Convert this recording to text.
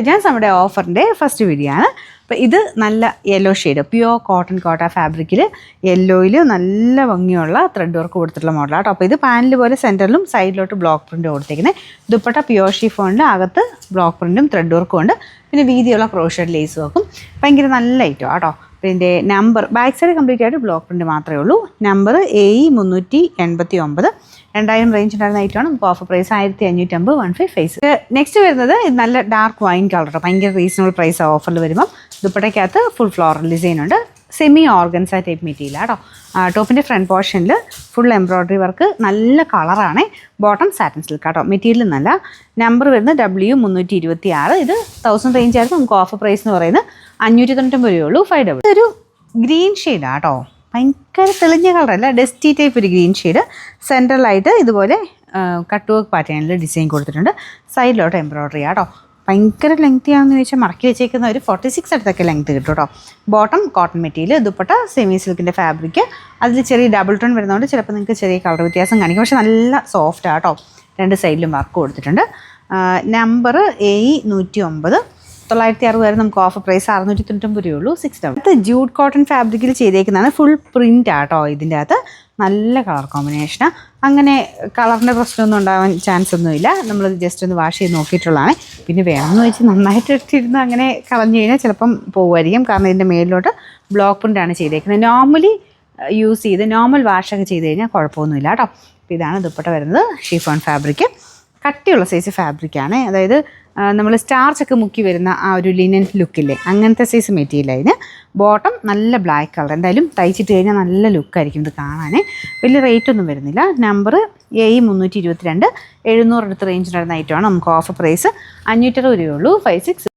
ഞാൻ നമ്മുടെ ഓഫറിൻ്റെ first video ആണ്. അപ്പോൾ ഇത് നല്ല യെല്ലോ ഷെയ്ഡ് പ്യുവർ കോട്ടൺ കോട്ട ഫാബ്രിക്കിൽ യെല്ലോയിൽ നല്ല ഭംഗിയുള്ള ത്രെഡ് വർക്ക് കൊടുത്തിട്ടുള്ള മോഡലാണ്. അപ്പോൾ ഇത് പാനൽ പോലെ സെൻറ്ററിലും സൈഡിലോട്ട് ബ്ലോക്ക് പ്രിൻ്റ് കൊടുത്തേക്കുന്നത്. ദുപ്പട്ട പ്യുവർ ഷിഫോണിൻ്റെ അകത്ത് ബ്ലോക്ക് പ്രിൻറ്റും ത്രെഡ് വർക്കും ഉണ്ട്. പിന്നെ വീതിയുള്ള ക്രോഷഡ് ലേസ് വർക്കും ഭയങ്കര നല്ല ഐറ്റം കേട്ടോ. പിന്നെ നമ്പർ ബാക്ക് സൈഡ് കംപ്ലീറ്റ് ആയിട്ട് ബ്ലോക്ക് പ്രിൻറ്റ് മാത്രമേ ഉള്ളൂ. നമ്പർ AE389 2000 റേഞ്ച് ഉണ്ടായിരുന്ന ഐറ്റമാണ്. നമുക്ക് ഓഫർ പ്രൈസ് 1550 15 ഫേസ്. നെക്സ്റ്റ് വരുന്നത് ഇത് നല്ല ഡാർക്ക് വൈൻ കളർ, ഭയങ്കര റീസണബിൾ പ്രൈസ് ഓഫറിൽ വരുമ്പം ദുപ്പട്ടയ്ക്കകത്ത് ഫുൾ ഫ്ലോറൽ ഡിസൈൻ ഉണ്ട്. സെമി ഓർഗൻസ ടൈപ്പ് മെറ്റീരിയൽ കേട്ടോ. ടോപ്പിൻ്റെ ഫ്രണ്ട് പോർഷനിൽ ഫുൾ എംബ്രോയ്ഡറി വർക്ക്, നല്ല കളറാണ്. ബോട്ടം സാറ്റിൻ സിൽക്ക് കേട്ടോ. മെറ്റീരിയൽ നല്ല. നമ്പർ വരുന്നത് W326. ഇത് 1000 റേഞ്ച് ആയിരുന്നു. നമുക്ക് ഓഫർ പ്രൈസ് എന്ന് പറയുന്നത് 599 രൂപയുള്ളൂ. 5 ഒരു ഗ്രീൻ ഷെയ്ഡാണ് കേട്ടോ. ഭയങ്കര തെളിഞ്ഞ കളറല്ല, ഡസ്റ്റി ടൈപ്പ് ഒരു ഗ്രീൻ ഷെയ്ഡ്. സെൻട്രലായിട്ട് ഇതുപോലെ കട്ട് വർക്ക് പാറ്റേണിൽ ഡിസൈൻ കൊടുത്തിട്ടുണ്ട്. സൈഡിലോട്ട് എംബ്രോയ്ഡറി ആട്ടോ. ഭയങ്കര ലെങ്തി ആണെന്ന് ചോദിച്ചാൽ മടക്കി വെച്ചേക്കുന്ന ഒരു 46 അടുത്തൊക്കെ ലെങ്ത് കിട്ടും കേട്ടോ. Bottom cotton material, dupatta semi സിൽക്കിൻ്റെ ഫാബ്രിക്. അതിൽ ചെറിയ ഡബിൾ ടോൺ വരുന്നതുകൊണ്ട് ചിലപ്പോൾ നിങ്ങൾക്ക് ചെറിയ കളർ വ്യത്യാസം കാണിക്കും. പക്ഷേ നല്ല സോഫ്റ്റ് ആട്ടോ. രണ്ട് സൈഡിലും വർക്ക് കൊടുത്തിട്ടുണ്ട്. Number AE109. 960 നമുക്ക് ഓഫർ പ്രൈസ് 699 രൂപയുള്ളൂ. 6 ജൂട്ട് കോട്ടൺ ഫാബ്രിക്കിൽ ചെയ്തേക്കുന്നതാണ്. ഫുൾ പ്രിൻ്റ് ആട്ടോ. ഇതിൻ്റെ അകത്ത് നല്ല കളർ കോമ്പിനേഷനാണ്. അങ്ങനെ കളറിൻ്റെ പ്രശ്നമൊന്നും ഉണ്ടാവാൻ ചാൻസ് ഒന്നുമില്ല. നമ്മളത് ജസ്റ്റ് ഒന്ന് വാഷ് ചെയ്ത് നോക്കിയിട്ടുള്ളതാണ്. പിന്നെ വേണമെന്ന് വെച്ച് നന്നായിട്ട് ഇട്ടിരുന്ന് അങ്ങനെ കളഞ്ഞു കഴിഞ്ഞാൽ ചിലപ്പം പോകുമായിരിക്കും. കാരണം ഇതിൻ്റെ മേലിലോട്ട് ബ്ലോക്ക് പ്രിൻ്റാണ് ചെയ്തേക്കുന്നത്. നോർമലി യൂസ് ചെയ്ത് നോർമൽ വാഷൊക്കെ ചെയ്ത് കഴിഞ്ഞാൽ കുഴപ്പമൊന്നുമില്ല കേട്ടോ. അപ്പോൾ ഇതാണ് ദുപ്പട്ട വരുന്നത്. ഷിഫോൺ ഫാബ്രിക്, കട്ടിയുള്ള സൈസ് ഫാബ്രിക്കാണ്. അതായത് നമ്മൾ സ്റ്റാർച്ചൊക്കെ മുക്കി വരുന്ന ആ ഒരു ലിനൻ ലുക്കില്ലേ, അങ്ങനത്തെ സൈസ് മെറ്റീരിയൽ. അതിന് ബോട്ടം നല്ല ബ്ലാക്ക് കളർ. എന്തായാലും തയ്ച്ചിട്ട് കഴിഞ്ഞാൽ നല്ല ലുക്കായിരിക്കും ഇത് കാണാൻ. വലിയ റേറ്റ് ഒന്നും വരുന്നില്ല. Number AE322. 700 അടുത്ത് റേഞ്ചിൻ്റെ ഐറ്റമാണ്. നമുക്ക് ഓഫർ പ്രൈസ് 560 രൂപയുള്ളൂ. 56